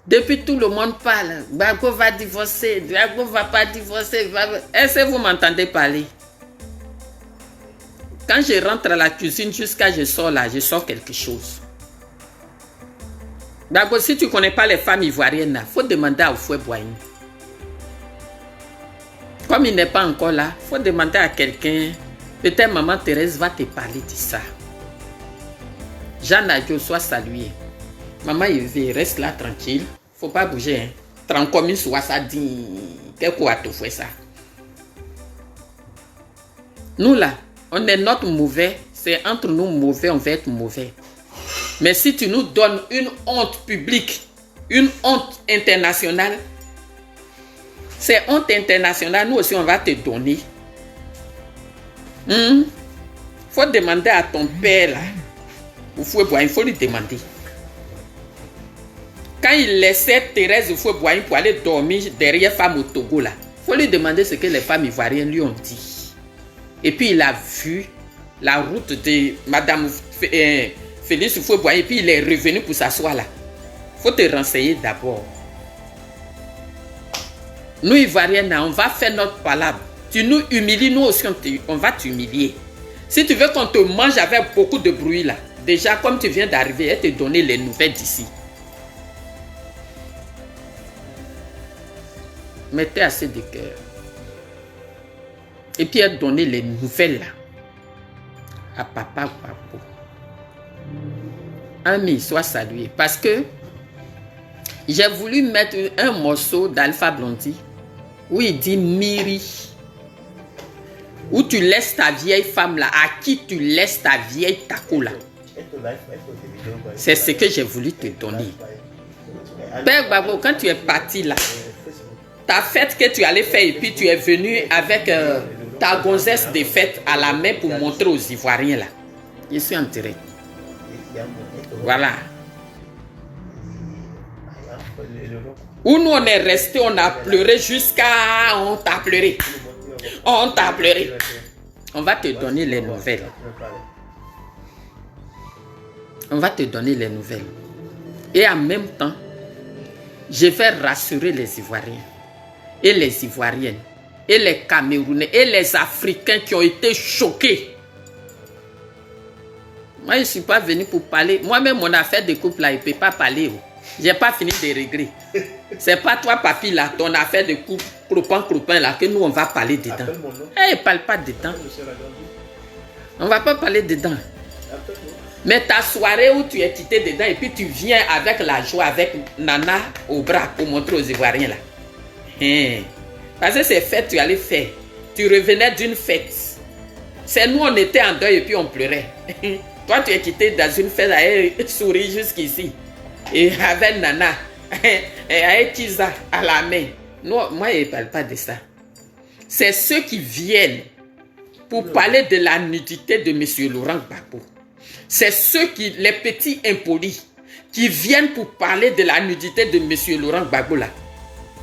Depuis tout le monde parle. Gbagbo va divorcer. Gbagbo va pas divorcer. Est-ce que vous m'entendez parler? Quand je rentre à la cuisine jusqu'à je sors là, je sors quelque chose. Gbagbo, si tu ne connais pas les femmes ivoiriennes, il faut demander à Oufoué Boigny. Comme il n'est pas encore là, il faut demander à quelqu'un. Peut-être maman Thérèse va te parler de ça. Jeanne Adjo, sois saluée. Maman Yves, reste là tranquille. Faut pas bouger. Hein. Tranquille, soit ça dit. Qu'est-ce qu'on a tout fait ça? Nous là, on est notre mauvais. C'est entre nous mauvais, on va être mauvais. Mais si tu nous donnes une honte publique, une honte internationale, c'est honte internationale, nous aussi on va te donner. Faut demander à ton père là. Il faut lui demander. Quand il laissait Thérèse Oufoué-Boigny pour aller dormir derrière femme au Togo là, il faut lui demander ce que les femmes ivoiriennes lui ont dit. Et puis il a vu la route de Madame Félix Oufoué-Boigny et puis il est revenu pour s'asseoir là. Il faut te renseigner d'abord. Nous Ivoiriennes, on va faire notre palabre. Tu nous humilies, nous aussi on va t'humilier. Si tu veux qu'on te mange avec beaucoup de bruit là, déjà comme tu viens d'arriver, elle te donner les nouvelles d'ici. Mettez assez de cœur. Et puis elle donner les nouvelles là à papa ou papa. Ami, sois salué. Parce que j'ai voulu mettre un morceau d'Alpha Blondy où il dit Miri. Où tu laisses ta vieille femme là, à qui tu laisses ta vieille taco là. C'est ce que j'ai voulu te donner. Père Gbagbo, quand tu es parti là, ta fête que tu allais faire et puis tu es venu avec ta gonzesse de fête à la main pour montrer aux Ivoiriens là. Je suis enterré. Voilà. Où nous on est resté, on a pleuré jusqu'à... On t'a pleuré. On t'a pleuré. On va te donner les nouvelles. On va te donner les nouvelles. Et en même temps, je vais rassurer les Ivoiriens et les Ivoiriennes et les Camerounais et les Africains qui ont été choqués. Moi, je ne suis pas venu pour parler. Moi-même, mon affaire de couple là, il ne peut pas parler. Je n'ai pas fini de régler. Ce n'est pas toi, papi, là, ton affaire de couple, clopin, là, que nous, on va parler dedans. Eh, il ne parle pas dedans. On ne va pas parler dedans. Mais ta soirée où tu es quitté dedans et puis tu viens avec la joie, avec Nana au bras pour montrer aux Ivoiriens, là. Parce que ces fêtes, tu allais faire. Tu revenais d'une fête. C'est nous, on était en deuil et puis on pleurait. Toi, tu es quitté dans une fête avec souris jusqu'ici. Et avec Nana. Et avec Kiza à la main. Non, moi, je ne parle pas de ça. C'est ceux qui viennent pour parler de la nudité de M. Laurent Gbagbo. C'est ceux qui, les petits impolis, qui viennent pour parler de la nudité de M. Laurent Gbagbo là.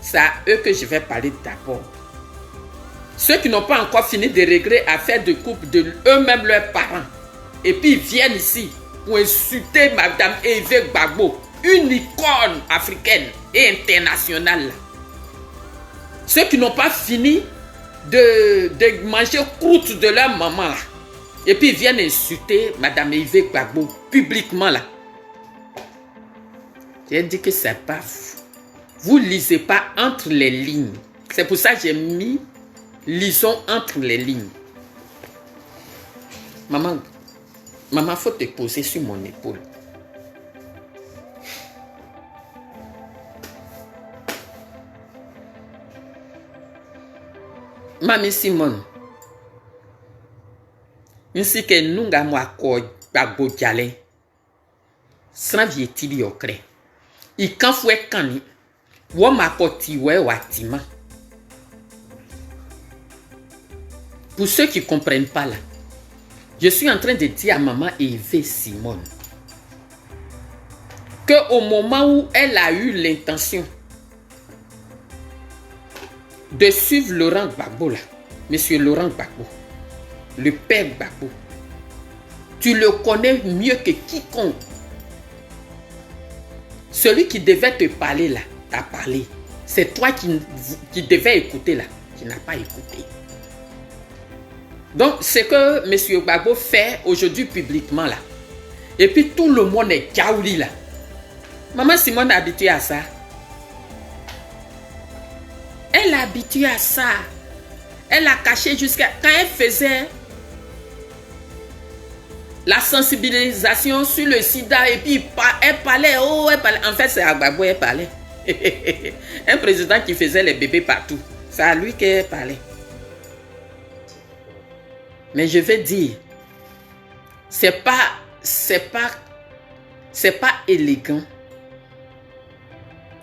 C'est à eux que je vais parler d'abord. Ceux qui n'ont pas encore fini de régler affaire de couple de eux-mêmes leurs parents. Et puis ils viennent ici pour insulter Madame Yves Gbagbo, une icône africaine et internationale. Ceux qui n'ont pas fini de manger croûte de leur maman là. Et puis ils viennent insulter Madame Yves Gbagbo publiquement là. J'ai dit que c'est pas vous. Vous lisez pas entre les lignes. C'est pour ça que j'ai mis lisons entre les lignes. Maman, faut te poser sur mon épaule. Mamie Simone. Ainsi que nous avons accord Gbagbo Dialé. Sans vietili okre. I kan fwe kani. Wo makoti we watima. Pour ceux qui ne comprennent pas là, je suis en train de dire à maman Eve Simone qu'au moment où elle a eu l'intention de suivre Laurent Gbagbo là, Monsieur Laurent Gbagbo, le père Gbagbo, tu le connais mieux que quiconque. Celui qui devait te parler là, t'a parlé. C'est toi qui devais écouter là, qui n'a pas écouté. Donc, ce que M. Gbagbo fait aujourd'hui publiquement là, et puis tout le monde est kaouli là. Maman Simone est habituée à ça. Elle est habituée à ça. Elle a caché jusqu'à... Quand elle faisait la sensibilisation sur le sida, et puis elle parlait, oh, elle parlait. En fait, c'est à Gbagbo elle parlait. Un président qui faisait les bébés partout. C'est à lui qu'elle parlait. Mais je vais dire, c'est pas élégant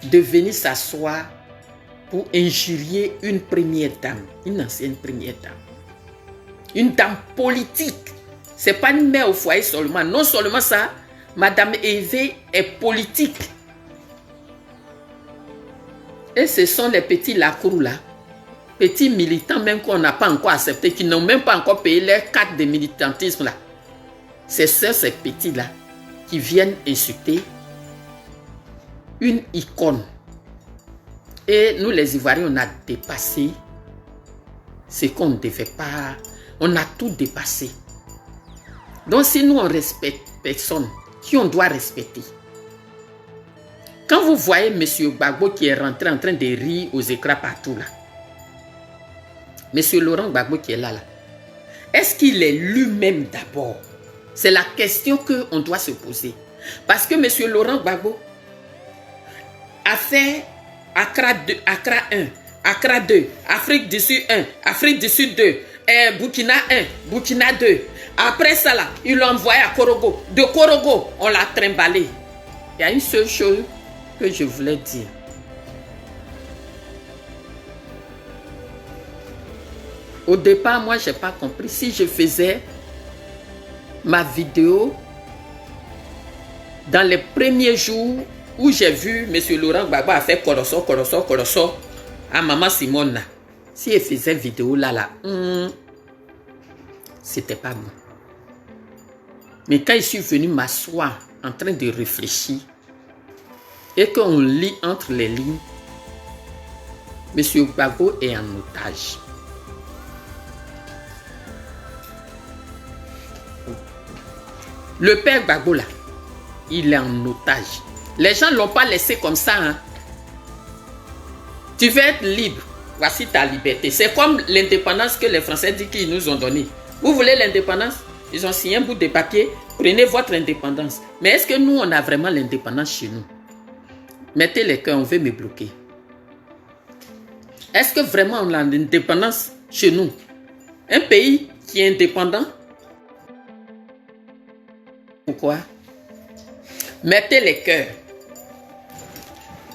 de venir s'asseoir pour injurier une première dame, une ancienne première dame, une dame politique. C'est pas une mère au foyer seulement. Non seulement ça, Madame Eve est politique. Et ce sont les petits lacrous là, petits militants même qu'on n'a pas encore acceptés, qui n'ont même pas encore payé leur carte de militantisme là. C'est ces petits là qui viennent insulter une icône. Et nous les Ivoiriens, on a dépassé ce qu'on ne devait pas. On a tout dépassé. Donc si nous on respecte personne, qui on doit respecter? Quand vous voyez M. Gbagbo qui est rentré en train de rire aux écrans partout là, M. Laurent Gbagbo qui est là, est-ce qu'il est lui-même d'abord? C'est la question qu'on doit se poser. Parce que M. Laurent Gbagbo a fait Accra 1, Accra 2, Afrique du Sud 1, Afrique du Sud 2, Burkina 1, Burkina 2. Après ça, là, il l'a envoyé à Korogo. De Korogo, on l'a trimballé. Il y a une seule chose que je voulais dire. Au départ, moi, je n'ai pas compris. Si je faisais ma vidéo dans les premiers jours où j'ai vu M. Laurent Gbagbo a fait Koroso à Maman Simone, si elle faisait vidéo là, c'était pas bon. Mais quand je suis venu m'asseoir en train de réfléchir et qu'on lit entre les lignes, M. Gbagbo est en otage. Le père Gbagbo là, il est en otage. Les gens ne l'ont pas laissé comme ça. Hein. Tu veux être libre, voici ta liberté. C'est comme l'indépendance que les Français disent qu'ils nous ont donnée. Vous voulez l'indépendance? Ils ont signé un bout de papier, prenez votre indépendance. Mais est-ce que nous, on a vraiment l'indépendance chez nous? Mettez les cœurs, on veut me bloquer. Est-ce que vraiment on a l'indépendance chez nous? Un pays qui est indépendant? Pourquoi? Mettez les cœurs.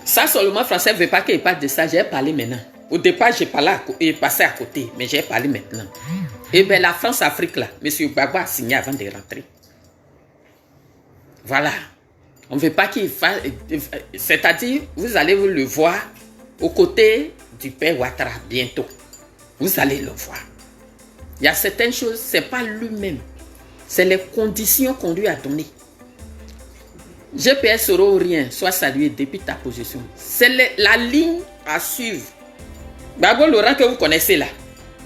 Ça seulement, Français ne veut pas qu'il parle de ça. J'ai parlé maintenant. Au départ, j'ai passé à côté, mais j'ai parlé maintenant. Et bien, la France-Afrique, là, M. Gbagbo a signé avant de rentrer. Voilà. On ne veut pas qu'il fasse... C'est-à-dire, vous allez le voir aux côtés du père Ouattara bientôt. Vous allez le voir. Il y a certaines choses, ce n'est pas lui-même. C'est les conditions qu'on lui a données. GPS Soro ou rien, sois salué depuis ta position. C'est la ligne à suivre. Gbagbo Laurent que vous connaissez là.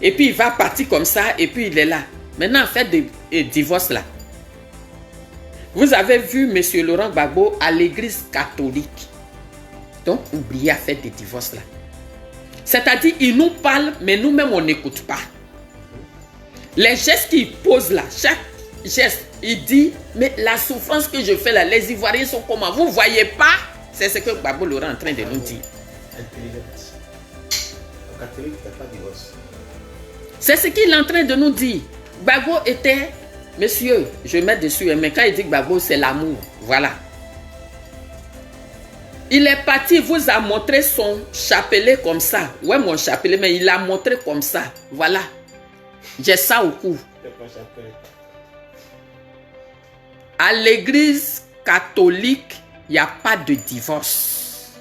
Et puis il va partir comme ça et puis il est là. Maintenant, en fait de divorce là. Vous avez vu M. Laurent Gbagbo à l'église catholique. Donc, oubliez à faire des divorces là. C'est-à-dire, il nous parle, mais nous-mêmes, on n'écoute pas. Les gestes qu'il pose là, chaque geste, il dit, mais la souffrance que je fais là, les Ivoiriens sont comment? Vous ne voyez pas? C'est ce que Gbagbo Laurent est en train de nous dire. C'est ce qu'il est en train de nous dire. Gbagbo était, monsieur, je mets dessus, mais quand il dit Gbagbo, c'est l'amour. Voilà. Il est parti, il vous a montré son chapelet comme ça. Ouais, mon chapelet, mais il l'a montré comme ça. Voilà. J'ai ça au cou. À l'église catholique, il n'y a pas de divorce.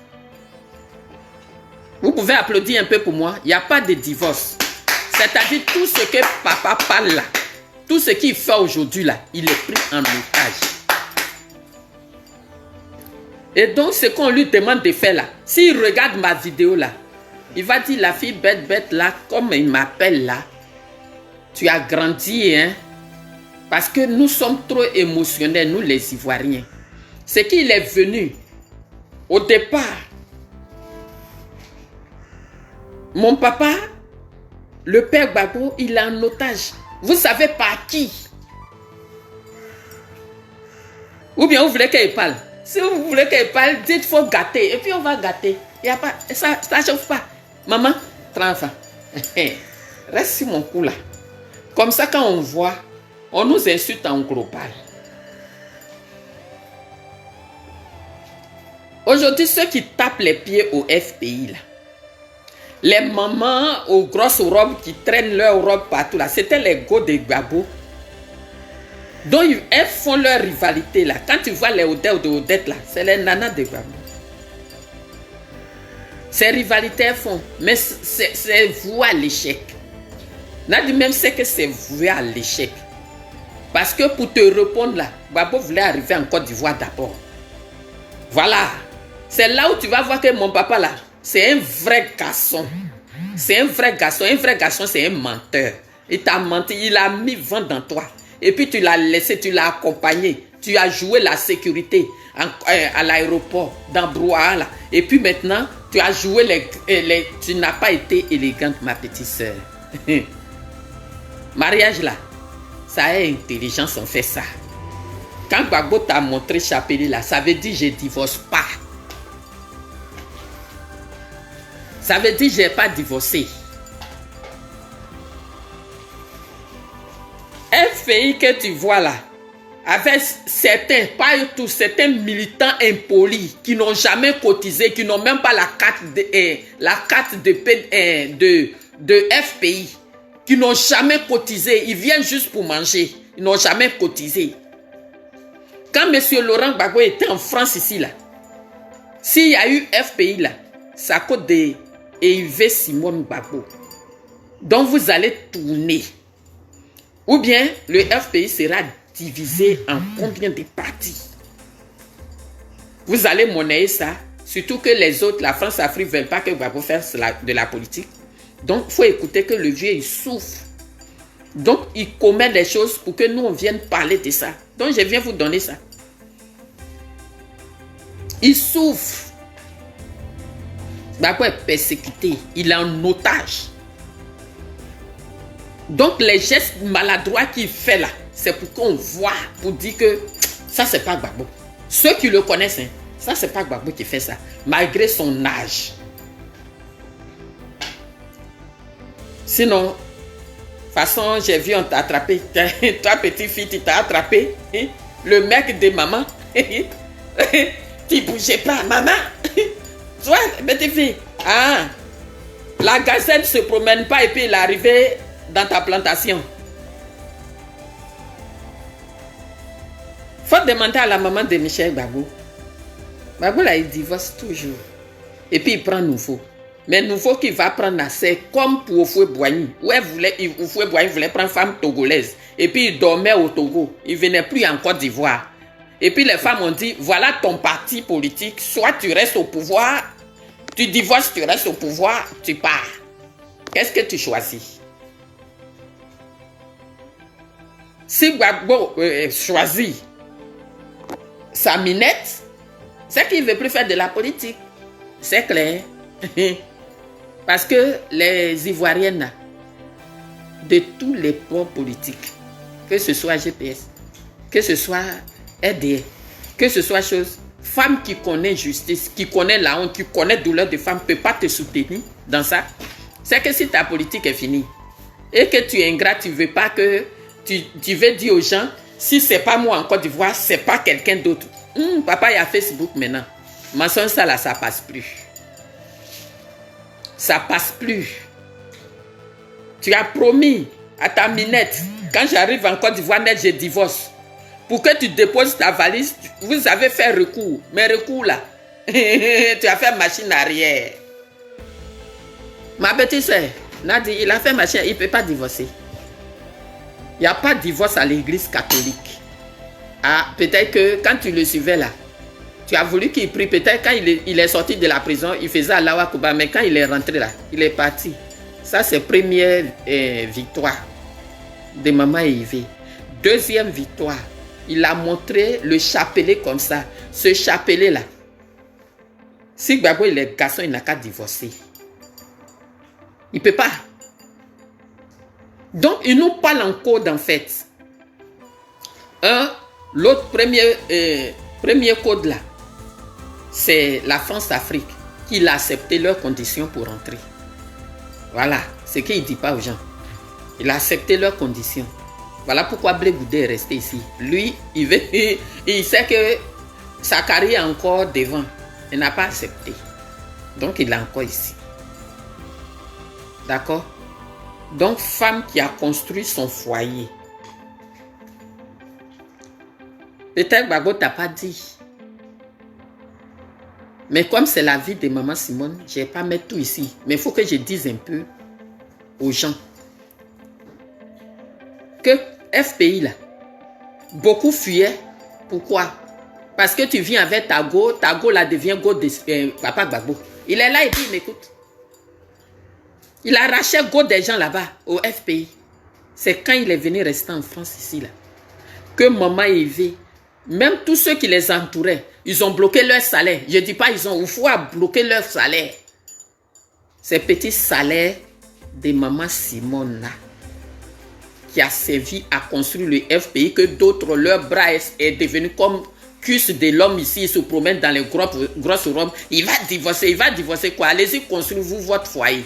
Vous pouvez applaudir un peu pour moi. Il n'y a pas de divorce. C'est-à-dire tout ce que papa parle là, tout ce qu'il fait aujourd'hui là, il est pris en otage. Et donc, ce qu'on lui demande de faire là, s'il regarde ma vidéo là, il va dire, la fille bête là, comme il m'appelle là, tu as grandi, hein? Parce que nous sommes trop émotionnels, nous les Ivoiriens. C'est qu'il est venu, au départ, mon papa, le père Gbagbo, il est en otage. Vous savez par qui? Ou bien vous voulez qu'il parle? Si vous voulez qu'il parle, dites qu'il faut gâter. Et puis on va gâter. Il y a pas, ça ne chauffe pas. Maman, 30 ans. Reste sur mon cou là. Comme ça, quand on voit, on nous insulte en global. Aujourd'hui, ceux qui tapent les pieds au FPI là, les mamans aux grosses robes qui traînent leurs robes partout là, c'était les go de Gbagbo. Donc, elles font leur rivalité là. Quand tu vois les Odette là, c'est les nanas de Gbagbo. Ces rivalités elles font, mais c'est voué à l'échec. Nadi même sait que c'est voué à l'échec. Parce que pour te répondre là, Gbagbo voulait arriver en Côte d'Ivoire d'abord. Voilà. C'est là où tu vas voir que mon papa là, c'est un vrai garçon. C'est un vrai garçon. Un vrai garçon, c'est un menteur. Il t'a menti, il a mis vent dans toi. Et puis tu l'as laissé, tu l'as accompagné. Tu as joué la sécurité à l'aéroport, dans Brouhaha là. Et puis maintenant, tu as joué tu n'as pas été élégante, ma petite soeur. Mariage là, ça est intelligence, on fait ça. Quand Gbagbo t'a montré Chapeli là, ça veut dire je ne divorce pas. Ça veut dire je n'ai pas divorcé. FPI que tu vois là, avec certains, pas tous, certains militants impolis qui n'ont jamais cotisé, qui n'ont même pas la carte de FPI, qui n'ont jamais cotisé, ils viennent juste pour manger, ils n'ont jamais cotisé. Quand M. Laurent Gbagbo était en France ici, là, s'il y a eu FPI là, c'est à cause de Yves Simon Gbagbo. Donc vous allez tourner. Ou bien le FPI sera divisé en combien de parties? Vous allez monnayer ça, surtout que les autres, la France-Afrique, ne veulent pas que Gbagbo fasse de la politique. Donc il faut écouter que le vieux il souffre. Donc il commet des choses pour que nous on vienne parler de ça. Donc je viens vous donner ça. Il souffre. Gbagbo est persécuté, il est en otage. Donc les gestes maladroits qu'il fait là, c'est pour qu'on voit, pour dire que ça c'est pas Gbagbo. Ceux qui le connaissent, hein, ça c'est pas Gbagbo qui fait ça, malgré son âge. Sinon, de toute façon, j'ai vu on t'a attrapé. Toi petite fille, tu t'as attrapé. Hein? Le mec de maman. Tu bougeais pas, maman. Toi, petite fille. Ah, la gazelle ne se promène pas et puis il est arrivé dans ta plantation. Faut demander à la maman de Michel Gbagbo. Gbagbo là, il divorce toujours. Et puis il prend nouveau. Mais nouveau qu'il va prendre là, c'est comme pour Houphouët-Boigny. Houphouët-Boigny voulait prendre femme togolaise. Et puis il dormait au Togo. Il ne venait plus en Côte d'Ivoire. Et puis les femmes ont dit, voilà ton parti politique. Soit tu restes au pouvoir, tu divorces, tu restes au pouvoir, tu pars. Qu'est-ce que tu choisis? Si Gbagbo choisit sa minette, c'est qu'il ne veut plus faire de la politique. C'est clair. Parce que les Ivoiriennes, de tous les ponts politiques, que ce soit GPS, que ce soit RDA, que ce soit chose, femme qui connaît justice, qui connaît la honte, qui connaît douleur de femme, ne peut pas te soutenir dans ça. C'est que si ta politique est finie et que tu es ingrat, tu ne veux pas que tu veux dire aux gens, si ce n'est pas moi en Côte d'Ivoire, ce n'est pas quelqu'un d'autre. Papa, il y a Facebook maintenant. Ma soeur, ça là, ça passe plus. Ça passe plus. Tu as promis à ta minette, quand j'arrive en Côte d'Ivoire, net, je divorce. Pour que tu déposes ta valise, vous avez fait recours. Mais recours là, tu as fait machine arrière. Ma petite soeur, Nadi, il a fait machine, il ne peut pas divorcer. Il n'y a pas de divorce à l'église catholique. Ah, peut-être que quand tu le suivais là, Tu as voulu qu'il prie. Peut-être quand il est sorti de la prison, il faisait Allahu Akbar. Mais quand il est rentré là, il est parti. Ça, c'est première victoire de Maman Yves. Deuxième victoire, il a montré le chapelet comme ça. Ce chapelet-là. Si Gbagbo il est garçon, il n'a qu'à divorcer. Il ne peut pas. Donc, il nous parle en code en fait. L'autre premier code là, c'est la France-Afrique qui a accepté leurs conditions pour entrer. Voilà, ce qu'il ne dit pas aux gens. Il a accepté leurs conditions. Voilà pourquoi Blé Goudé est resté ici. Lui, il sait que sa carrière est encore devant. Il n'a pas accepté. Donc, il est encore ici. D'accord? Donc, femme qui a construit son foyer. Peut-être Gbagbo t'a pas dit. Mais comme c'est la vie de Maman Simone, je ne vais pas mettre tout ici. Mais il faut que je dise un peu aux gens que FPI là, beaucoup fuyaient. Pourquoi? Parce que tu viens avec ta go là devient go de Papa Gbagbo. Il est là et puis il m'écoute. Il a arraché go des gens là-bas au FPI. C'est quand il est venu rester en France ici là que Maman Yves, même tous ceux qui les entouraient, ils ont bloqué leur salaire. Je ne dis pas ils ont bloqué leur salaire. Ces petits salaires de Maman Simone là, qui a servi à construire le FPI, que d'autres, leur bras est devenu comme cuisse de l'homme ici, il se promène dans les grosses robes. Il va divorcer quoi? Allez-y, construisez-vous votre foyer.